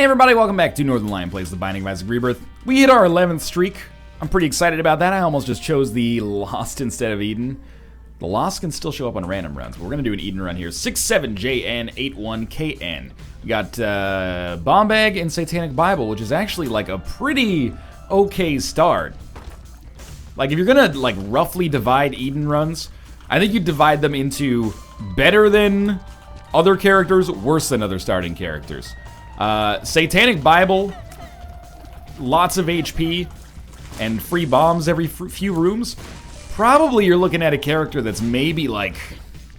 Hey everybody, welcome back to Northern Lion Plays The Binding of Isaac Rebirth. We hit our 11th streak. I'm pretty excited about that. I almost just chose the Lost instead of Eden. The Lost can still show up on random runs, but we're going to do an Eden run here. 67JN81KN. We got Bomb Bag and Satanic Bible, which is actually like a pretty okay start. Like if you're going to like roughly divide Eden runs, I think you divide them into better than other characters, worse than other starting characters. Satanic Bible, lots of HP, and free bombs every few rooms. Probably you're looking at a character that's maybe like,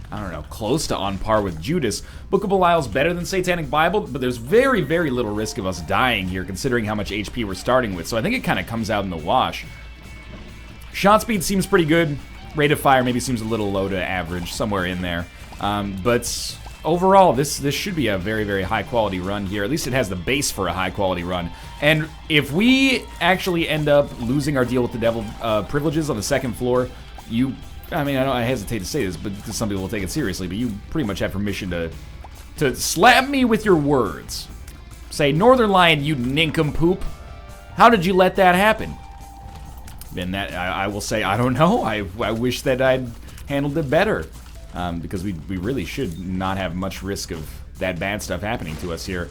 I don't know, close to on par with Judas. Book of Belial's better than Satanic Bible, but there's very, very little risk of us dying here considering how much HP we're starting with, so I think it kind of comes out in the wash. Shot speed seems pretty good. Rate of fire maybe seems a little low to average, somewhere in there. But overall, this should be a very, very high-quality run here. At least it has the base for a high-quality run. And if we actually end up losing our deal with the devil privileges on the second floor, I hesitate to say this, but some people will take it seriously, but you pretty much have permission to slap me with your words. Say, Northern Lion, you nincompoop. How did you let that happen? And that, I will say, I don't know. I wish that I'd handled it better. Because we really should not have much risk of that bad stuff happening to us here.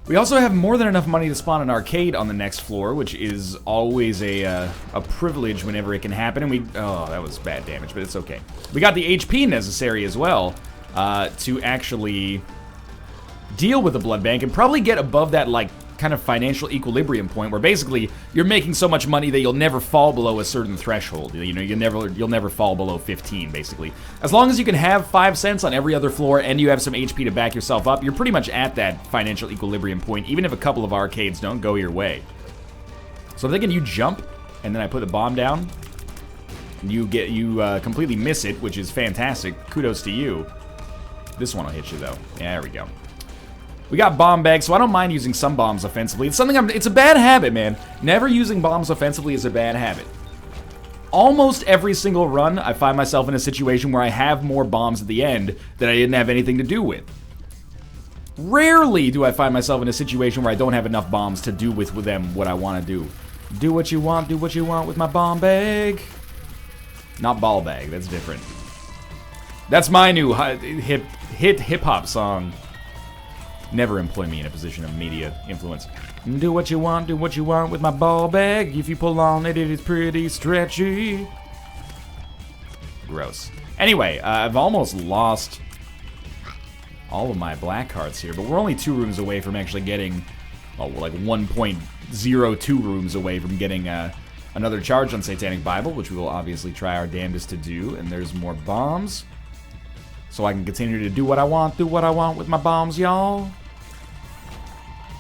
We also have more than enough money to spawn an arcade on the next floor, which is always a privilege whenever it can happen. And oh, that was bad damage, but it's okay. We got the HP necessary as well to actually deal with the blood bank and probably get above that like kind of financial equilibrium point where basically you're making so much money that you'll never fall below a certain threshold. You know, you'll never fall below 15 basically. As long as you can have 5 cents on every other floor and you have some HP to back yourself up, you're pretty much at that financial equilibrium point, even if a couple of arcades don't go your way. So I'm thinking you jump and then I put the bomb down. You completely miss it, which is fantastic. Kudos to you. This one will hit you though. Yeah, there we go. We got bomb bags, so I don't mind using some bombs offensively. It's it's a bad habit, man. Never using bombs offensively is a bad habit. Almost every single run, I find myself in a situation where I have more bombs at the end that I didn't have anything to do with. Rarely do I find myself in a situation where I don't have enough bombs to do with them what I want to do. Do what you want with my bomb bag. Not ball bag, that's different. That's my new hip-hop song. Never employ me in a position of media influence. Do what you want with my ball bag. If you pull on it, it is pretty stretchy. Gross. Anyway, I've almost lost all of my black cards here, but we're only 2 rooms away from actually getting, well, we're like 1.02 rooms away from getting another charge on Satanic Bible, which we will obviously try our damnedest to do, and there's more bombs. So I can continue to do what I want with my bombs, y'all.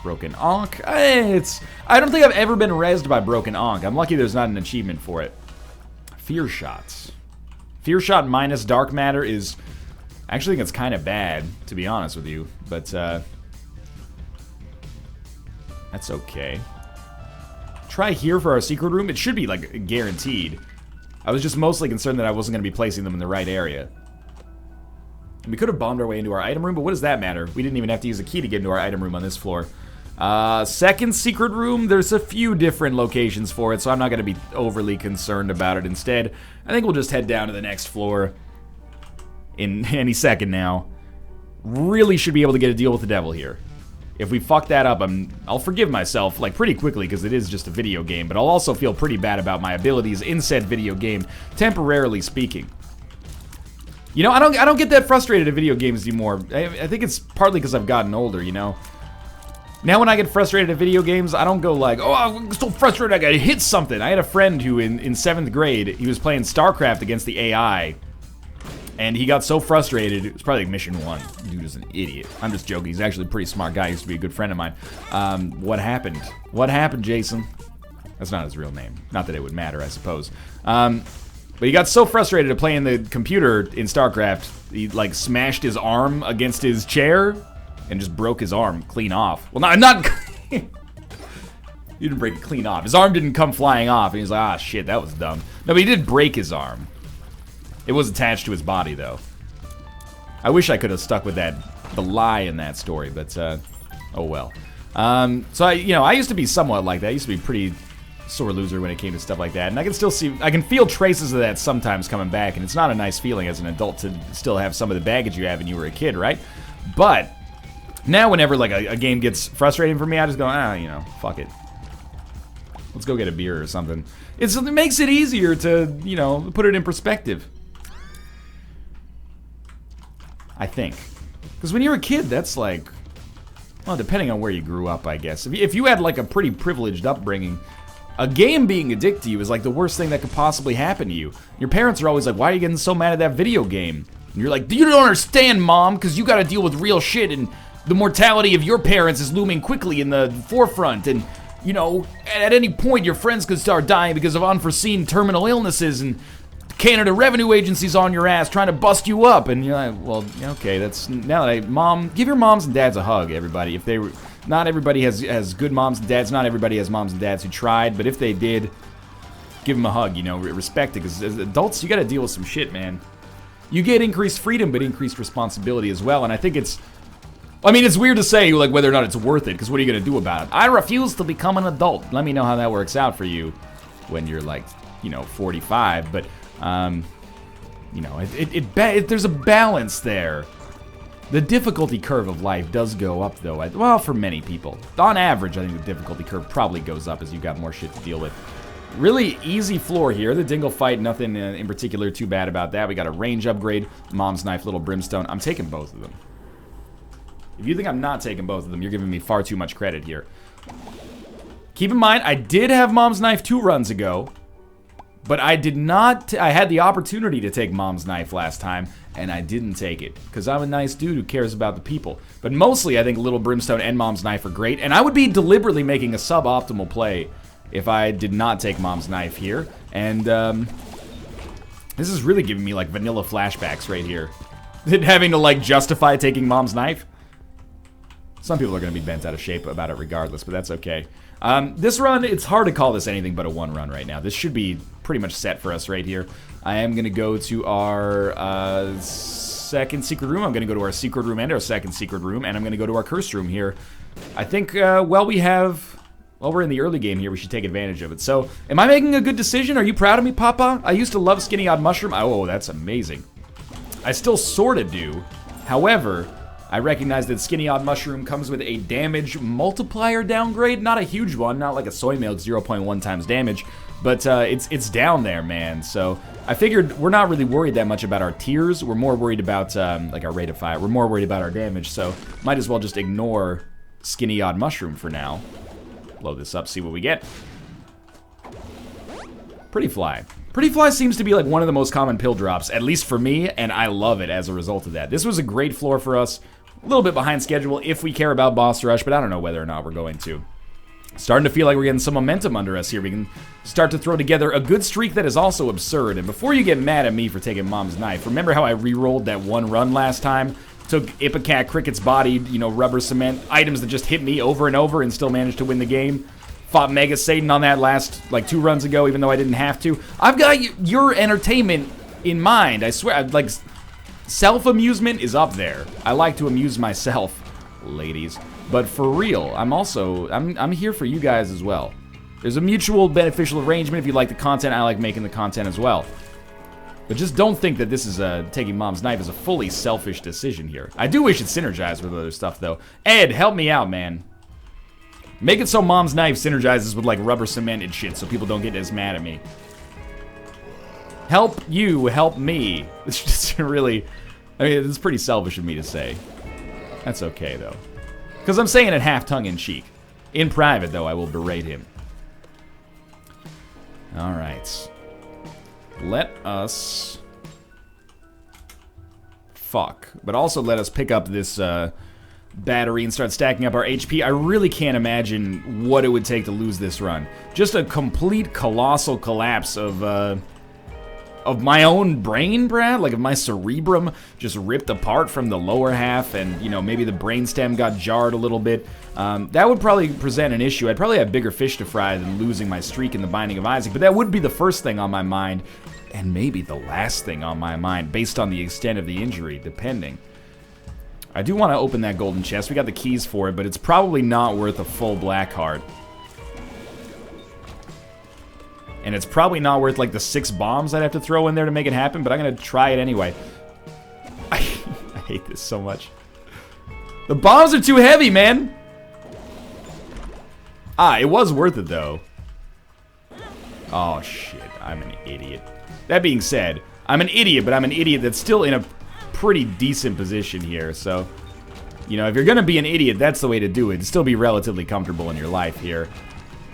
Broken Ankh. I don't think I've ever been rezzed by Broken Ankh. I'm lucky there's not an achievement for it. Fear Shots. Fear Shot minus Dark Matter is... I actually think it's kind of bad, to be honest with you. But, that's okay. Try here for our secret room. It should be, like, guaranteed. I was just mostly concerned that I wasn't going to be placing them in the right area. We could have bombed our way into our item room, but what does that matter? We didn't even have to use a key to get into our item room on this floor. Second secret room, there's a few different locations for it, so I'm not going to be overly concerned about it. Instead, I think we'll just head down to the next floor in any second now. Really should be able to get a deal with the devil here. If we fuck that up, I'll forgive myself, like, pretty quickly, because it is just a video game, but I'll also feel pretty bad about my abilities in said video game, temporarily speaking. You know, I don't get that frustrated at video games anymore. I think it's partly because I've gotten older, you know? Now when I get frustrated at video games, I don't go like, oh, I'm so frustrated I gotta hit something. I had a friend who in 7th grade, he was playing StarCraft against the AI. And he got so frustrated, it was probably like mission 1. Dude is an idiot. I'm just joking, he's actually a pretty smart guy, he used to be a good friend of mine. What happened? What happened, Jason? That's not his real name. Not that it would matter, I suppose. But he got so frustrated at playing the computer in StarCraft, he like smashed his arm against his chair and just broke his arm clean off. Well, not he didn't break it clean off. His arm didn't come flying off, and he's like, ah, shit, that was dumb. No, but he did break his arm. It was attached to his body, though. I wish I could have stuck with the lie in that story, but, oh well. So I used to be somewhat like that. I used to be pretty sore loser when it came to stuff like that, and I can feel traces of that sometimes coming back, and it's not a nice feeling as an adult to still have some of the baggage you have when you were a kid, right? But now whenever like a game gets frustrating for me, I just go, fuck it. Let's go get a beer or something. It makes it easier to, put it in perspective. I think. Because when you're a kid, that's like, well, depending on where you grew up, I guess. If you had like a pretty privileged upbringing, a game being addicted to you is like the worst thing that could possibly happen to you. Your parents are always like, why are you getting so mad at that video game? And you're like, you don't understand, Mom, because you got to deal with real shit, and the mortality of your parents is looming quickly in the forefront, and, at any point your friends could start dying because of unforeseen terminal illnesses, and Canada Revenue Agency's on your ass trying to bust you up. And you're like, well, okay, that's, now that give your moms and dads a hug, everybody. If they were, not everybody has good moms and dads, not everybody has moms and dads who tried, but if they did, give them a hug, respect it, because as adults, you gotta deal with some shit, man. You get increased freedom, but increased responsibility as well, and I think it's weird to say, like, whether or not it's worth it, because what are you gonna do about it? I refuse to become an adult. Let me know how that works out for you when you're, like, 45, but, there's a balance there. The difficulty curve of life does go up, though, well, for many people. On average, I think the difficulty curve probably goes up as you got more shit to deal with. Really easy floor here. The Dingle fight, nothing in particular too bad about that. We got a range upgrade, Mom's Knife, Little Brimstone. I'm taking both of them. If you think I'm not taking both of them, you're giving me far too much credit here. Keep in mind, I did have Mom's Knife 2 runs ago, but I did not, I had the opportunity to take Mom's Knife last time, and I didn't take it, because I'm a nice dude who cares about the people. But mostly, I think Little Brimstone and Mom's Knife are great, and I would be deliberately making a suboptimal play if I did not take Mom's Knife here. And, this is really giving me, like, vanilla flashbacks right here. Having to, like, justify taking Mom's Knife. Some people are going to be bent out of shape about it regardless, but that's okay. This run, it's hard to call this anything but a 1 run right now. This should be pretty much set for us right here. I am going to go to our second secret room. I'm going to go to our secret room and our second secret room, and I'm going to go to our cursed room here. I think, while we're in the early game here, we should take advantage of it. So, am I making a good decision? Are you proud of me, Papa? I used to love Skinny Odd Mushroom. Oh, that's amazing. I still sort of do. However, I recognize that Skinny Odd Mushroom comes with a damage multiplier downgrade. Not a huge one, not like a Soy Milk 0.1 times damage, but it's down there, man. So I figured we're not really worried that much about our tiers. We're more worried about like our rate of fire. We're more worried about our damage, so might as well just ignore Skinny Odd Mushroom for now. Blow this up, see what we get. Pretty Fly. Pretty Fly seems to be like one of the most common pill drops, at least for me, and I love it as a result of that. This was a great floor for us. A little bit behind schedule if we care about boss rush, but I don't know whether or not we're going to. Starting to feel like we're getting some momentum under us here. We can start to throw together a good streak that is also absurd. And before you get mad at me for taking Mom's Knife, remember how I re-rolled that 1 run last time? Took Ipecac, Cricket's Body, rubber cement, items that just hit me over and over and still managed to win the game. Fought Mega Satan on that last, like, 2 runs ago, even though I didn't have to. I've got your entertainment in mind. I swear, like, self-amusement is up there. I like to amuse myself, ladies. But for real, I'm here for you guys as well. There's a mutual beneficial arrangement. If you like the content, I like making the content as well. But just don't think that this is taking Mom's Knife as a fully selfish decision here. I do wish it synergized with other stuff, though. Ed, help me out, man. Make it so Mom's Knife synergizes with, like, rubber cement and shit so people don't get as mad at me. Help you, help me. It's just really, it's pretty selfish of me to say. That's okay, though. Because I'm saying it half tongue-in-cheek. In private, though, I will berate him. Alright. Let us... fuck. But also let us pick up this, battery and start stacking up our HP. I really can't imagine what it would take to lose this run. Just a complete colossal collapse of my own brain, Brad, like if my cerebrum just ripped apart from the lower half and, maybe the brainstem got jarred a little bit. That would probably present an issue. I'd probably have bigger fish to fry than losing my streak in the Binding of Isaac, but that would be the first thing on my mind, and maybe the last thing on my mind, based on the extent of the injury, depending. I do want to open that golden chest. We got the keys for it, but it's probably not worth a full black heart. And it's probably not worth, like, the 6 bombs I'd have to throw in there to make it happen, but I'm going to try it anyway. I hate this so much. The bombs are too heavy, man! Ah, it was worth it, though. Oh, shit. I'm an idiot. That being said, I'm an idiot, but I'm an idiot that's still in a pretty decent position here, so... You know, if you're going to be an idiot, that's the way to do it. Still be relatively comfortable in your life here.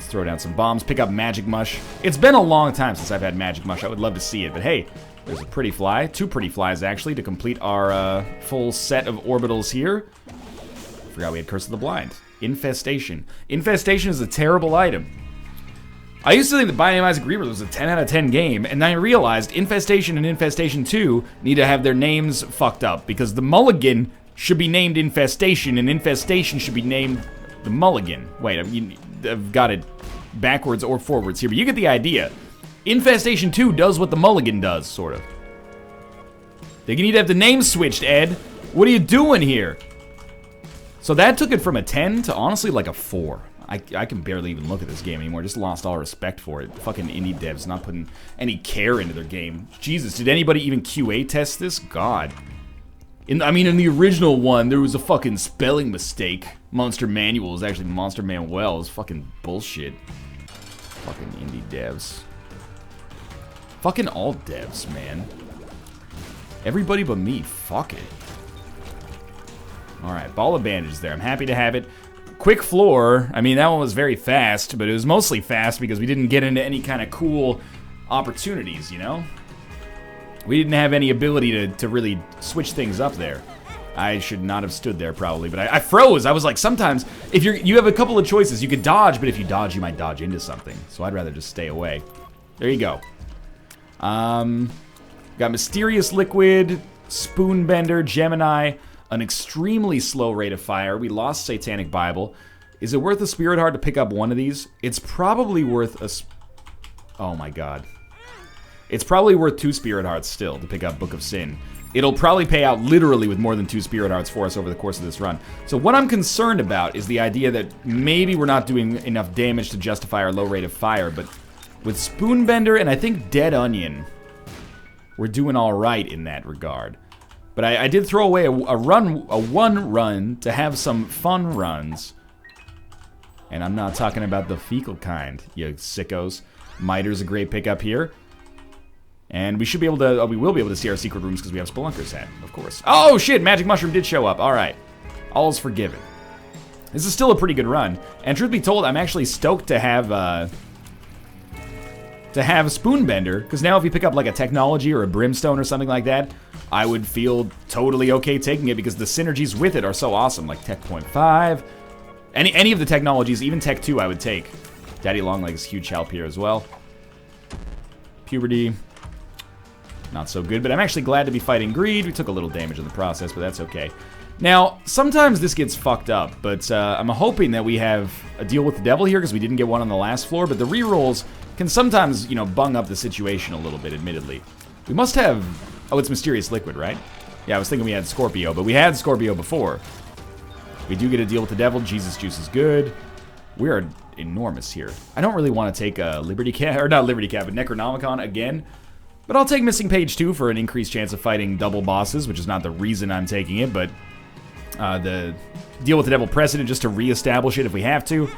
Throw down some bombs, pick up Magic Mush. It's been a long time since I've had Magic Mush. I would love to see it, but hey, there's a pretty fly. 2 pretty flies, actually, to complete our full set of orbitals here. Forgot we had Curse of the Blind. Infestation. Infestation is a terrible item. I used to think that Binding of Isaac Rebirth was a 10 out of 10 game, and then I realized Infestation and Infestation 2 need to have their names fucked up, because the Mulligan should be named Infestation, and Infestation should be named the Mulligan. Wait, I've got it backwards or forwards here, but you get the idea. Infestation 2 does what the Mulligan does, sort of. They need to have the name switched, Ed. What are you doing here? So that took it from a 10 to honestly like a 4. I can barely even look at this game anymore. Just lost all respect for it. Fucking indie devs not putting any care into their game. Jesus, did anybody even QA test this? God. In the original one, there was a fucking spelling mistake. Monster Manual is actually Monster Manuel. It's fucking bullshit. Fucking indie devs. Fucking all devs, man. Everybody but me. Fuck it. Alright, ball of bandages there. I'm happy to have it. Quick floor. I mean, that one was very fast, but it was mostly fast because we didn't get into any kind of cool opportunities, you know? We didn't have any ability to really switch things up there. I should not have stood there, probably, but I froze. I was like, sometimes, if you have a couple of choices. You could dodge, but if you dodge, you might dodge into something. So I'd rather just stay away. There you go. Got Mysterious Liquid, Spoonbender, Gemini, an extremely slow rate of fire. We lost Satanic Bible. Is it worth a Spirit Heart to pick up one of these? It's probably worth a... Oh my god. It's probably worth 2 Spirit Hearts still to pick up Book of Sin. It'll probably pay out literally with more than 2 Spirit Hearts for us over the course of this run. So what I'm concerned about is the idea that maybe we're not doing enough damage to justify our low rate of fire, but with Spoonbender and I think Dead Onion, we're doing alright in that regard. But I did throw away a one run to have some fun runs. And I'm not talking about the fecal kind, you sickos. Miter's a great pickup here. And we should be able to, we will be able to see our secret rooms because we have Spelunker's Hat, of course. Oh shit, Magic Mushroom did show up, alright. All's forgiven. This is still a pretty good run. And truth be told, I'm actually stoked to have Spoonbender, because now if you pick up like a Technology or a Brimstone or something like that, I would feel totally okay taking it because the synergies with it are so awesome, like Tech 0.5. Any of the technologies, even Tech 2 I would take. Daddy Longlegs, huge help here as well. Puberty, not so good, but I'm actually glad to be fighting Greed. We took a little damage in the process, but that's okay. Now, sometimes this gets fucked up, but I'm hoping that we have a deal with the devil here because we didn't get one on the last floor, but the rerolls can sometimes, you know, bung up the situation a little bit, admittedly. We must have... Oh, it's Mysterious Liquid, right? Yeah, I was thinking we had Scorpio, but we had Scorpio before. We do get a deal with the devil. Jesus Juice is good. We are enormous here. I don't really want to take a Liberty Cat, or not Liberty Cat, but Necronomicon again. But I'll take Missing Page 2 for an increased chance of fighting double bosses, which is not the reason I'm taking it, but the deal with the devil precedent just to reestablish it if we have to.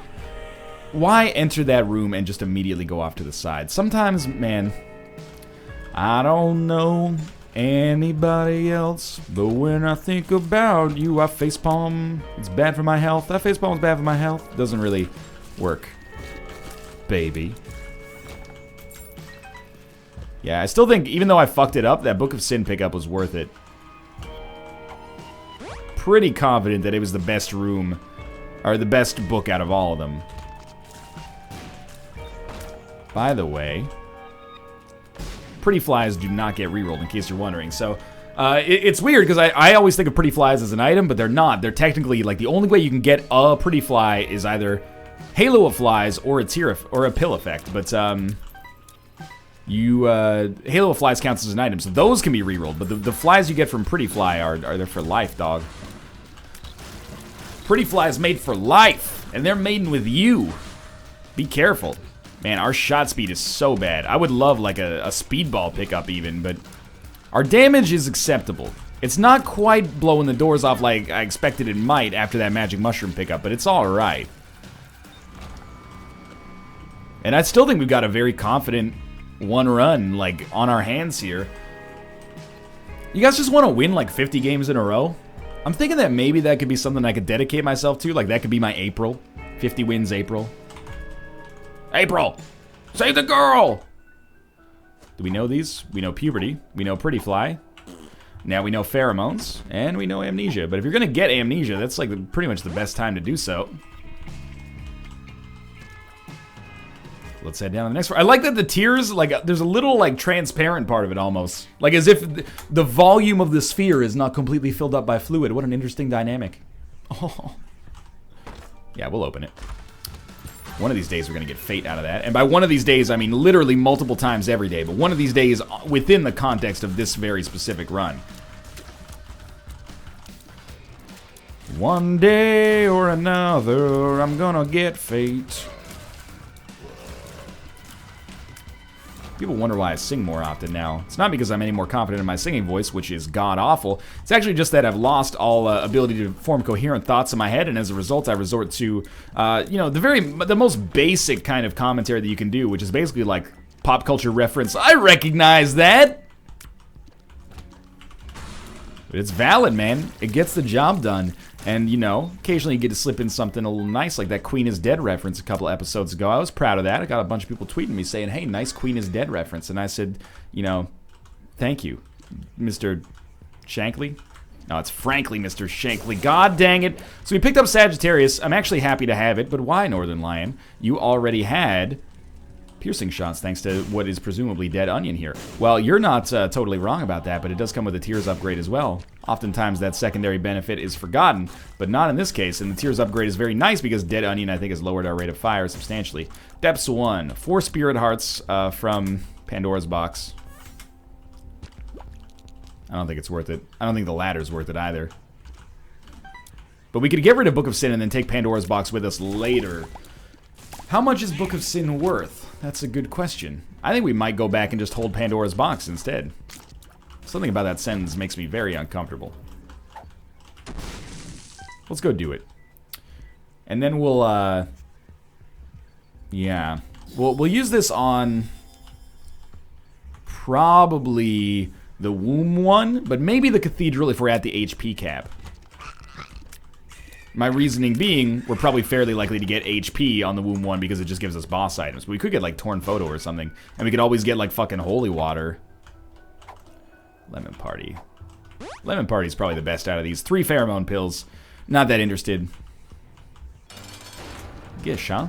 Why enter that room and just immediately go off to the side? Sometimes, man, I don't know anybody else, but when I think about you, I facepalm. It's bad for my health. That facepalm is bad for my health. Doesn't really work, baby. Yeah, I still think, even though I fucked it up, that Book of Sin pickup was worth it. Pretty confident that it was the best room, or the best book out of all of them. By the way, Pretty Flies do not get rerolled, in case you're wondering. So, it's weird, because I always think of Pretty Flies as an item, but they're not. They're technically, like, the only way you can get a Pretty Fly is either Halo of Flies or a Tear or a Pill Effect. But, Halo of Flies counts as an item, so those can be rerolled. But the flies you get from Pretty Fly are there for life, dog. Pretty Fly's made for life, and they're mating with you. Be careful. Man, our shot speed is so bad. I would love like a speedball pickup even, but our damage is acceptable. It's not quite blowing the doors off like I expected it might after that magic mushroom pickup, but it's alright. And I still think we've got a very confident one run, like, on our hands here. You guys just want to win, like, 50 games in a row? I'm thinking that maybe that could be something I could dedicate myself to. Like, that could be my April. 50 wins April. April! Save the girl! Do we know these? We know Puberty. We know Pretty Fly. Now we know Pheromones. And we know Amnesia. But if you're going to get Amnesia, that's, like, pretty much the best time to do so. Let's head down to the next one. I like that the tiers, like, there's a little, like, transparent part of it almost. Like, as if the volume of the sphere is not completely filled up by fluid. What an interesting dynamic. Oh. Yeah, we'll open it. One of these days we're going to get Fate out of that. And by one of these days, I mean literally multiple times every day. But one of these days within the context of this very specific run. One day or another, I'm gonna get Fate. People wonder why I sing more often now. It's not because I'm any more confident in my singing voice, which is god-awful. It's actually just that I've lost all ability to form coherent thoughts in my head, and as a result, I resort to, you know, the most basic kind of commentary that you can do, which is basically like pop culture reference. I recognize that! But it's valid, man. It gets the job done. And, you know, occasionally you get to slip in something a little nice, like that Queen is Dead reference a couple episodes ago. I was proud of that. I got a bunch of people tweeting me saying, hey, nice Queen is Dead reference. And I said, you know, thank you, Mr. Shankly. No, it's frankly Mr. Shankly. God dang it. So we picked up Sagittarius. I'm actually happy to have it, but why, Northern Lion? You already had piercing shots thanks to what is presumably Dead Onion here. Well, you're not totally wrong about that, but it does come with a Tears upgrade as well. Oftentimes that secondary benefit is forgotten, but not in this case, and the Tears upgrade is very nice because Dead Onion, I think, has lowered our rate of fire substantially. Depths 1, 4 Spirit Hearts from Pandora's box. I don't think it's worth it. I don't think the ladder's worth it either. But we could get rid of Book of Sin and then take Pandora's box with us later. How much is Book of Sin worth? That's a good question. I think we might go back and just hold Pandora's box instead. Something about that sentence makes me very uncomfortable. Let's go do it. And then we'll, yeah. We'll use this on probably the womb one, but maybe the cathedral if we're at the HP cap. My reasoning being, we're probably fairly likely to get HP on the womb one because it just gives us boss items. But we could get like Torn Photo or something. And we could always get like fucking Holy Water. Lemon Party. Lemon Party is probably the best out of these. 3 pheromone pills. Not that interested. Gish, huh?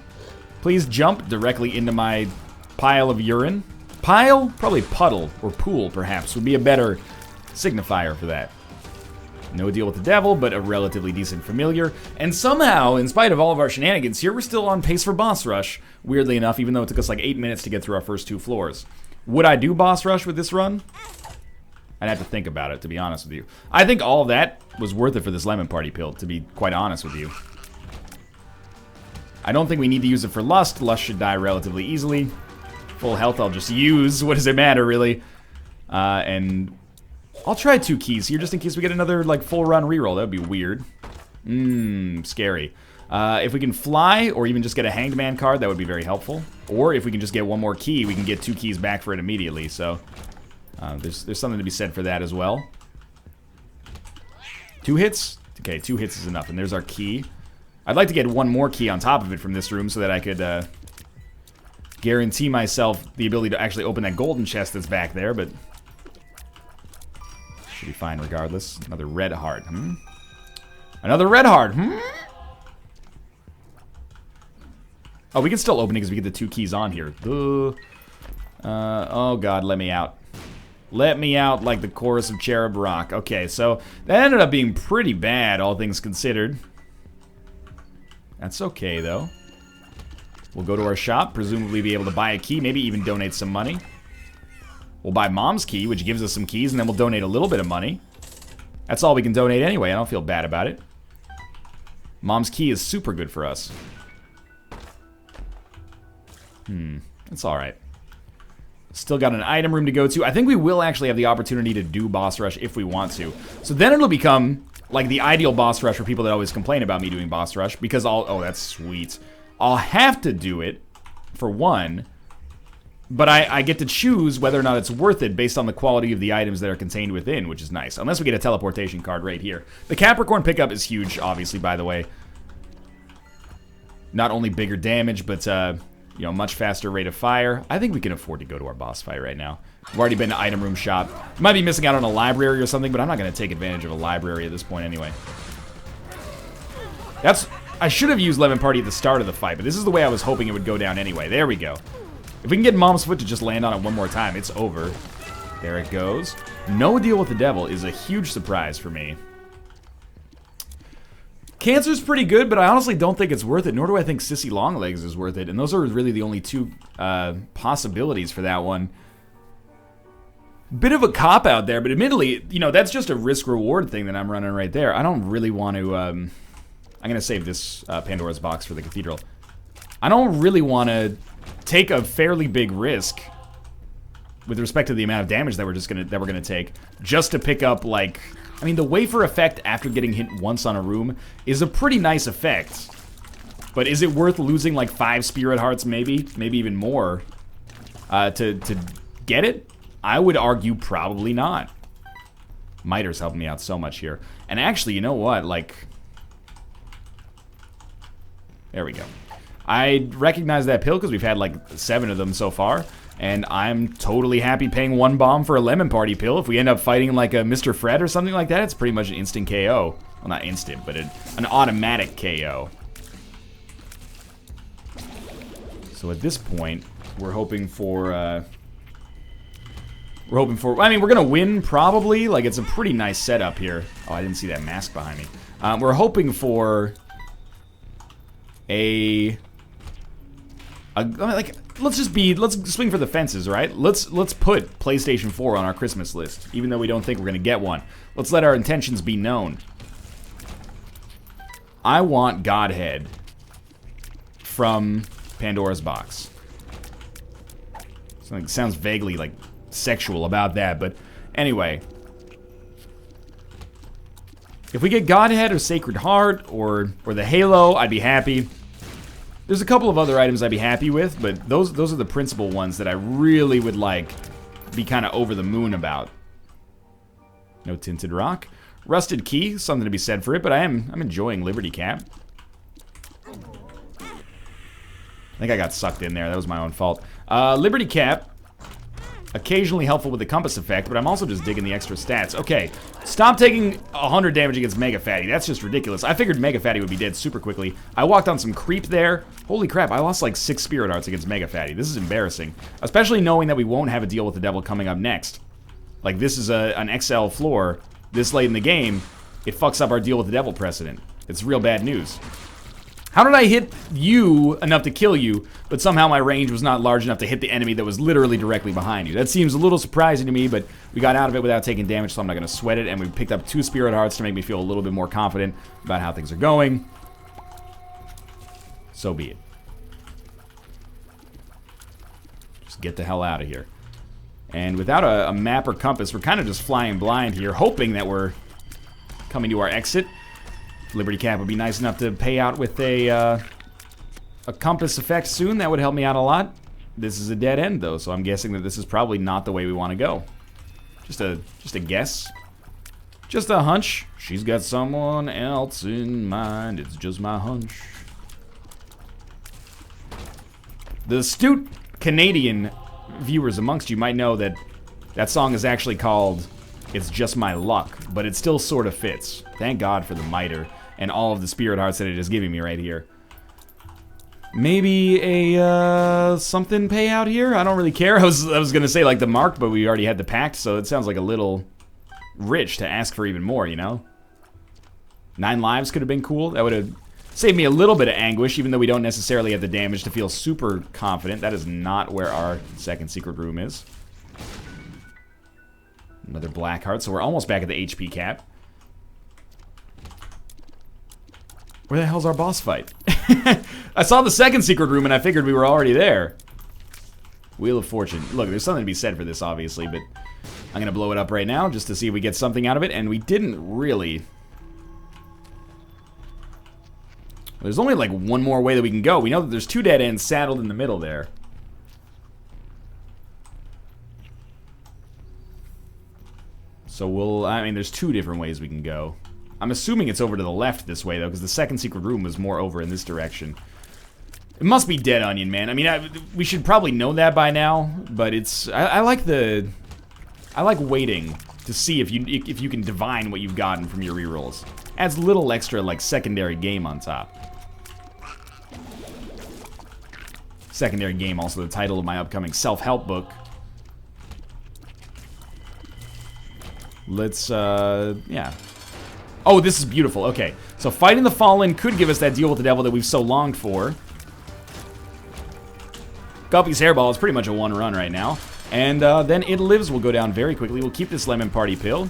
Please jump directly into my pile of urine. Pile? Probably puddle or pool, perhaps, would be a better signifier for that. No deal with the devil, but a relatively decent familiar. And somehow, in spite of all of our shenanigans here, we're still on pace for boss rush. Weirdly enough, even though it took us like 8 minutes to get through our first 2 floors. Would I do boss rush with this run? I'd have to think about it, to be honest with you. I think all of that was worth it for this Lemon Party pill, to be quite honest with you. I don't think we need to use it for Lust. Lust should die relatively easily. Full health I'll just use. What does it matter, really? And I'll try 2 keys here, just in case we get another, like, full run reroll. That would be weird. Scary. If we can fly, or even just get a Hanged Man card, that would be very helpful. Or if we can just get 1 more key, we can get 2 keys back for it immediately, so... there's something to be said for that as well. 2 hits? Okay, 2 hits is enough, and there's our key. I'd like to get 1 more key on top of it from this room so that I could guarantee myself the ability to actually open that golden chest that's back there, but... should be fine regardless. Another red heart, Another red heart, Oh, we can still open it because we get the 2 keys on here. Oh god, let me out. Let me out like the chorus of Cherub Rock. Okay, so that ended up being pretty bad, all things considered. That's okay, though. We'll go to our shop, presumably be able to buy a key, maybe even donate some money. We'll buy Mom's key, which gives us some keys, and then we'll donate a little bit of money. That's all we can donate anyway. I don't feel bad about it. Mom's key is super good for us. That's alright. Still got an item room to go to. I think we will actually have the opportunity to do boss rush if we want to. So then it'll become like the ideal boss rush for people that always complain about me doing boss rush, because oh, that's sweet. I'll have to do it for one, but I get to choose whether or not it's worth it based on the quality of the items that are contained within, which is nice. Unless we get a teleportation card right here. The Capricorn pickup is huge, obviously, by the way. Not only bigger damage, but, you know, much faster rate of fire. I think we can afford to go to our boss fight right now. We've already been to item room shop. Might be missing out on a library or something, but I'm not going to take advantage of a library at this point anyway. I should have used Lemon Party at the start of the fight, but this is the way I was hoping it would go down anyway. There we go. If we can get Mom's foot to just land on it one more time, it's over. There it goes. No deal with the devil is a huge surprise for me. Cancer's pretty good, but I honestly don't think it's worth it, nor do I think Sissy Longlegs is worth it. And those are really the only two possibilities for that one. Bit of a cop-out there, but admittedly, you know, that's just a risk-reward thing that I'm running right there. I don't really want to... I'm going to save this Pandora's box for the cathedral. I don't really want to take a fairly big risk with respect to the amount of damage that we're gonna take, just to pick up, like... I mean, the wafer effect after getting hit once on a room is a pretty nice effect. But is it worth losing like 5 spirit hearts, maybe? Maybe even more, to get it? I would argue probably not. Miter's helping me out so much here. And actually, you know what? Like... There we go. I recognize that pill because we've had like 7 of them so far. And I'm totally happy paying 1 bomb for a Lemon Party pill. If we end up fighting like a Mr. Fred or something like that, it's pretty much an instant KO. Well, not instant, but an automatic KO. So at this point, we're hoping for... I mean, we're gonna win, probably. Like, it's a pretty nice setup here. Oh, I didn't see that mask behind me. We're hoping for... like, let's swing for the fences, right? Let's put PlayStation 4 on our Christmas list, even though we don't think we're gonna get one. Let's let our intentions be known. I want Godhead from Pandora's box. Something sounds vaguely like sexual about that, but anyway. If we get Godhead or Sacred Heart or the Halo, I'd be happy. There's a couple of other items I'd be happy with, but those are the principal ones that I really would like be kind of over the moon about. No Tinted Rock. Rusted Key, something to be said for it, but I'm enjoying Liberty Cap. I think I got sucked in there. That was my own fault. Liberty Cap. Occasionally helpful with the compass effect, but I'm also just digging the extra stats. Okay, stop taking 100 damage against Mega Fatty. That's just ridiculous. I figured Mega Fatty would be dead super quickly. I walked on some creep there. Holy crap, I lost like 6 Spirit Hearts against Mega Fatty. This is embarrassing. Especially knowing that we won't have a deal with the devil coming up next. Like, this is an XL floor this late in the game. It fucks up our deal with the devil precedent. It's real bad news. How did I hit you enough to kill you, but somehow my range was not large enough to hit the enemy that was literally directly behind you? That seems a little surprising to me, but we got out of it without taking damage, so I'm not going to sweat it, and we picked up 2 Spirit Hearts to make me feel a little bit more confident about how things are going. So be it. Just get the hell out of here. And without a map or compass, we're kind of just flying blind here, hoping that we're coming to our exit. Liberty Cap would be nice enough to pay out with a compass effect soon. That would help me out a lot. This is a dead end, though, so I'm guessing that this is probably not the way we want to go. Just a guess. Just a hunch. She's got someone else in mind. It's just my hunch. The astute Canadian viewers amongst you might know that that song is actually called It's Just My Luck, but it still sort of fits. Thank God for the Miter and all of the Spirit Hearts that it is giving me right here. Maybe a something payout here? I don't really care. I was gonna say like the mark, but we already had the pact, so it sounds like a little rich to ask for even more, you know? 9 lives could have been cool. That would have saved me a little bit of anguish, even though we don't necessarily have the damage to feel super confident. That is not where our second secret room is. Another black heart, so we're almost back at the HP cap. Where the hell's our boss fight? I saw the second secret room and I figured we were already there. Wheel of Fortune. Look, there's something to be said for this, obviously, but I'm gonna blow it up right now just to see if we get something out of it, and we didn't really. There's only like one more way that we can go. We know that there's 2 dead ends saddled in the middle there. So I mean, there's 2 different ways we can go. I'm assuming it's over to the left this way, though, because the second secret room was more over in this direction. It must be Dead Onion, man. I mean, we should probably know that by now, but it's... I like waiting to see if you can divine what you've gotten from your rerolls. Adds a little extra, like, secondary game on top. Secondary game, also the title of my upcoming self-help book. Let's, yeah. Oh, this is beautiful. Okay, so fighting the Fallen could give us that deal with the devil that we've so longed for. Guppy's Hairball is pretty much a 1-run right now. And then It Lives will go down very quickly. We'll keep this Lemon Party Pill.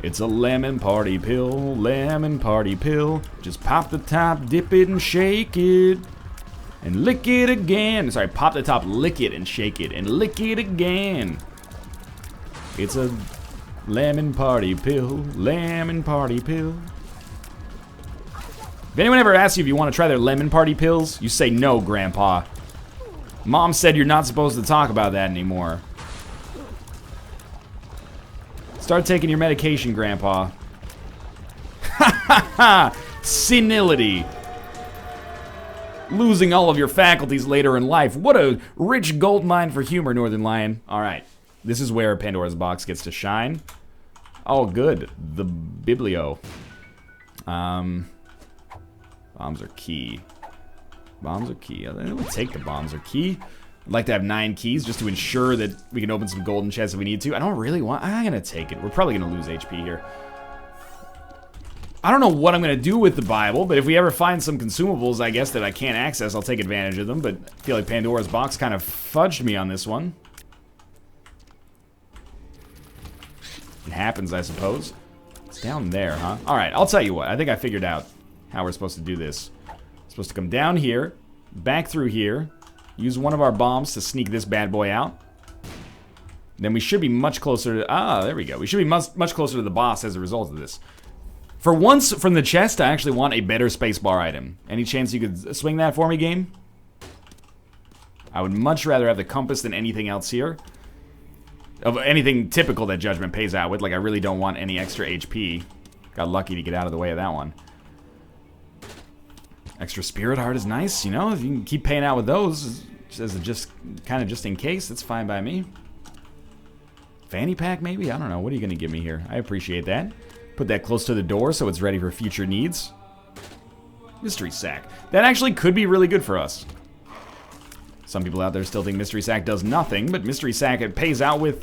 It's a lemon party pill, lemon party pill. Just pop the top, dip it and shake it. And lick it again. Sorry, pop the top, lick it and shake it. And lick it again. It's a... lemon party pill, lemon party pill. If anyone ever asks you if you want to try their lemon party pills, you say no, Grandpa. Mom said you're not supposed to talk about that anymore. Start taking your medication, Grandpa. Ha ha ha! Senility. Losing all of your faculties later in life. What a rich gold mine for humor, Northern Lion. Alright, this is where Pandora's box gets to shine. Oh, good. The Biblio. Bombs are key. Bombs are key. We'll take the bombs are key. I'd like to have 9 keys just to ensure that we can open some golden chests if we need to. I don't really want... I'm going to take it. We're probably going to lose HP here. I don't know what I'm going to do with the Bible, but if we ever find some consumables, I guess, that I can't access, I'll take advantage of them. But I feel like Pandora's box kind of fudged me on this one. It happens, I suppose. It's down there, huh? Alright, I'll tell you what. I think I figured out how we're supposed to do this. We're supposed to come down here, back through here, use one of our bombs to sneak this bad boy out. Then we should be much closer to... Ah, there we go. We should be much closer to the boss as a result of this. For once, from the chest, I actually want a better spacebar item. Any chance you could swing that for me, game? I would much rather have the compass than anything else here. Of anything typical that Judgment pays out with. Like, I really don't want any extra HP. Got lucky to get out of the way of that one. Extra Spirit Heart is nice, you know? If you can keep paying out with those, just kind of just in case, that's fine by me. Fanny pack, maybe? I don't know. What are you going to give me here? I appreciate that. Put that close to the door so it's ready for future needs. Mystery Sack. That actually could be really good for us. Some people out there still think Mystery Sack does nothing, but Mystery Sack, it pays out with,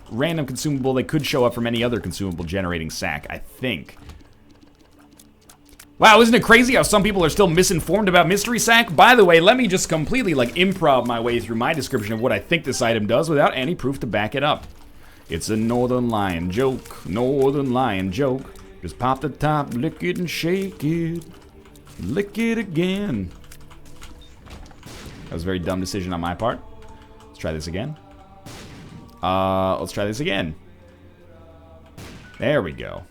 random consumable that could show up from any other consumable generating sack, I think. Wow, isn't it crazy how some people are still misinformed about Mystery Sack? By the way, let me just completely, like, improv my way through my description of what I think this item does without any proof to back it up. It's a Northern Lion joke, Northern Lion joke. Just pop the top, lick it and shake it. Lick it again. That was a very dumb decision on my part. Let's try this again. Let's try this again. There we go.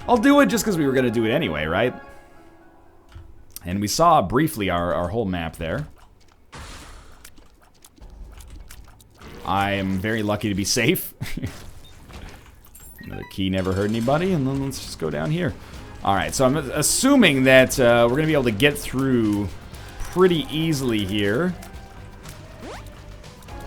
I'll do it just because we were going to do it anyway, right? And we saw briefly our whole map there. I am very lucky to be safe. Another key never hurt anybody, and then let's just go down here. Alright, so I'm assuming that we're going to be able to get through pretty easily here.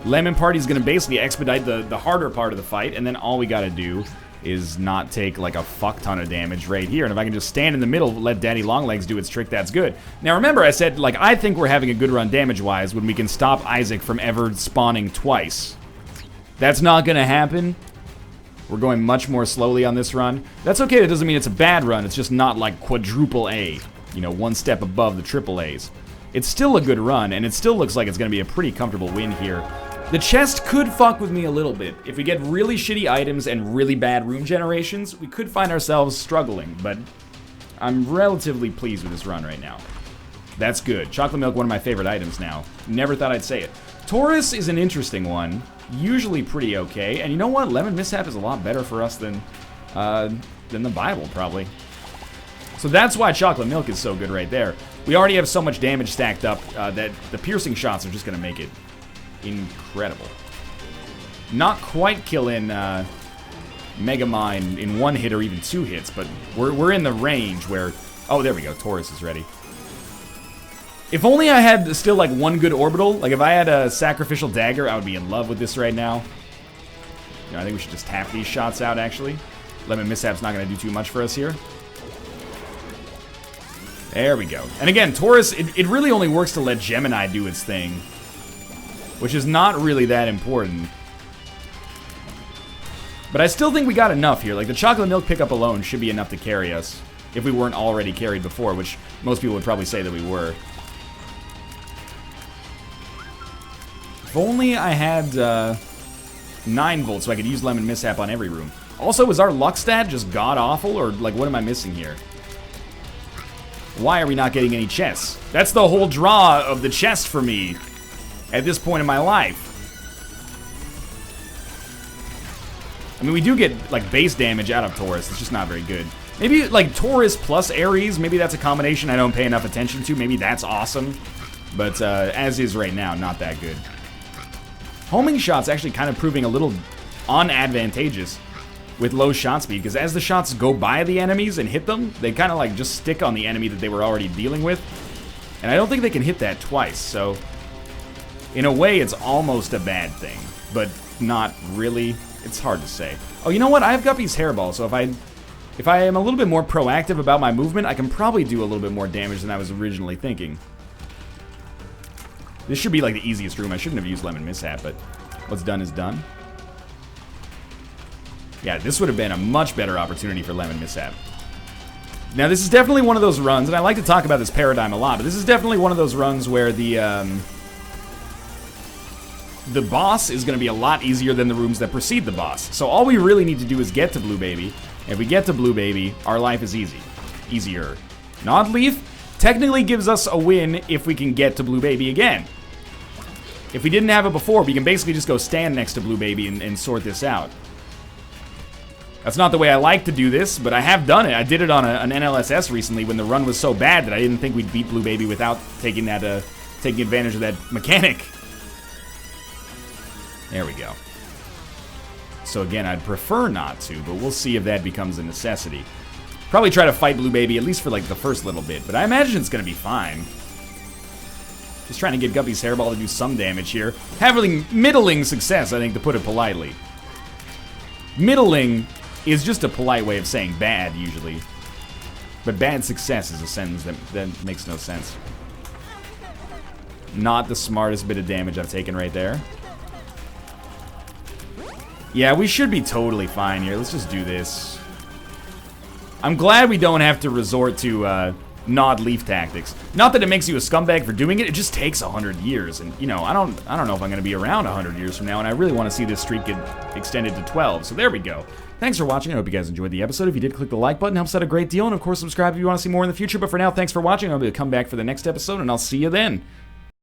Lemon Party is going to basically expedite the harder part of the fight, and then all we got to do is not take like a fuck ton of damage right here. And if I can just stand in the middle, let Daddy Longlegs do its trick, that's good. Now remember, I said, like, I think we're having a good run damage-wise when we can stop Isaac from ever spawning twice. That's not gonna happen. We're going much more slowly on this run. That's okay, that doesn't mean it's a bad run. It's just not like quadruple A. You know, one step above the triple A's. It's still a good run, and it still looks like it's gonna be a pretty comfortable win here. The chest could fuck with me a little bit. If we get really shitty items and really bad room generations, we could find ourselves struggling, but I'm relatively pleased with this run right now. That's good. Chocolate milk, one of my favorite items now. Never thought I'd say it. Taurus is an interesting one. Usually pretty okay. And you know what? Lemon Mishap is a lot better for us than the Bible, probably. So that's why chocolate milk is so good right there. We already have so much damage stacked up that the piercing shots are just going to make it incredible. Not quite killing Megamind in one hit or even 2 hits, but we're in the range where... Oh, there we go. Taurus is ready. If only I had still, like, one good orbital. Like, if I had a Sacrificial Dagger, I would be in love with this right now. You know, I think we should just tap these shots out, actually. Lemon Mishap's not going to do too much for us here. There we go. And again, Taurus, it really only works to let Gemini do its thing, which is not really that important. But I still think we got enough here. Like, the chocolate milk pickup alone should be enough to carry us if we weren't already carried before, which most people would probably say that we were. If only I had 9 volts so I could use Lemon Mishap on every room. Also, is our luck stat just god-awful, or, like, what am I missing here? Why are we not getting any chests? That's the whole draw of the chest for me at this point in my life. I mean, we do get, like, base damage out of Taurus. It's just not very good. Maybe, like, Taurus plus Ares, maybe that's a combination I don't pay enough attention to. Maybe that's awesome. But as is right now, not that good. Homing shot's actually kind of proving a little unadvantageous with low shot speed, because as the shots go by the enemies and hit them, they kind of like just stick on the enemy that they were already dealing with. And I don't think they can hit that twice, so in a way it's almost a bad thing, but not really. It's hard to say. Oh, you know what? I have Guppy's Hairball, so if I am a little bit more proactive about my movement, I can probably do a little bit more damage than I was originally thinking. This should be like the easiest room. I shouldn't have used Lemon Mishap, but what's done is done. Yeah, this would have been a much better opportunity for Lemon Mishap. Now, this is definitely one of those runs, and I like to talk about this paradigm a lot, but this is definitely one of those runs where the boss is going to be a lot easier than the rooms that precede the boss. So all we really need to do is get to Blue Baby. If we get to Blue Baby, our life is easy. Easier. Nod Leaf technically gives us a win if we can get to Blue Baby again. If we didn't have it before, we can basically just go stand next to Blue Baby and sort this out. That's not the way I like to do this, but I have done it. I did it on an NLSS recently when the run was so bad that I didn't think we'd beat Blue Baby without taking advantage of that mechanic. There we go. So again, I'd prefer not to, but we'll see if that becomes a necessity. Probably try to fight Blue Baby, at least for like the first little bit, but I imagine it's going to be fine. Just trying to get Guppy's Hairball to do some damage here. Having middling success, I think, to put it politely. Middling is just a polite way of saying bad, usually. But bad success is a sentence that makes no sense. Not the smartest bit of damage I've taken right there. Yeah, we should be totally fine here. Let's just do this. I'm glad we don't have to resort to Nod Leaf tactics. Not that it makes you a scumbag for doing it, it just takes 100 years. And, you know, I don't know if I'm going to be around 100 years from now, and I really want to see this streak get extended to 12. So there we go. Thanks for watching. I hope you guys enjoyed the episode. If you did, click the like button. Helps out a great deal. And, of course, subscribe if you want to see more in the future. But for now, thanks for watching. I'll be come back for the next episode, and I'll see you then.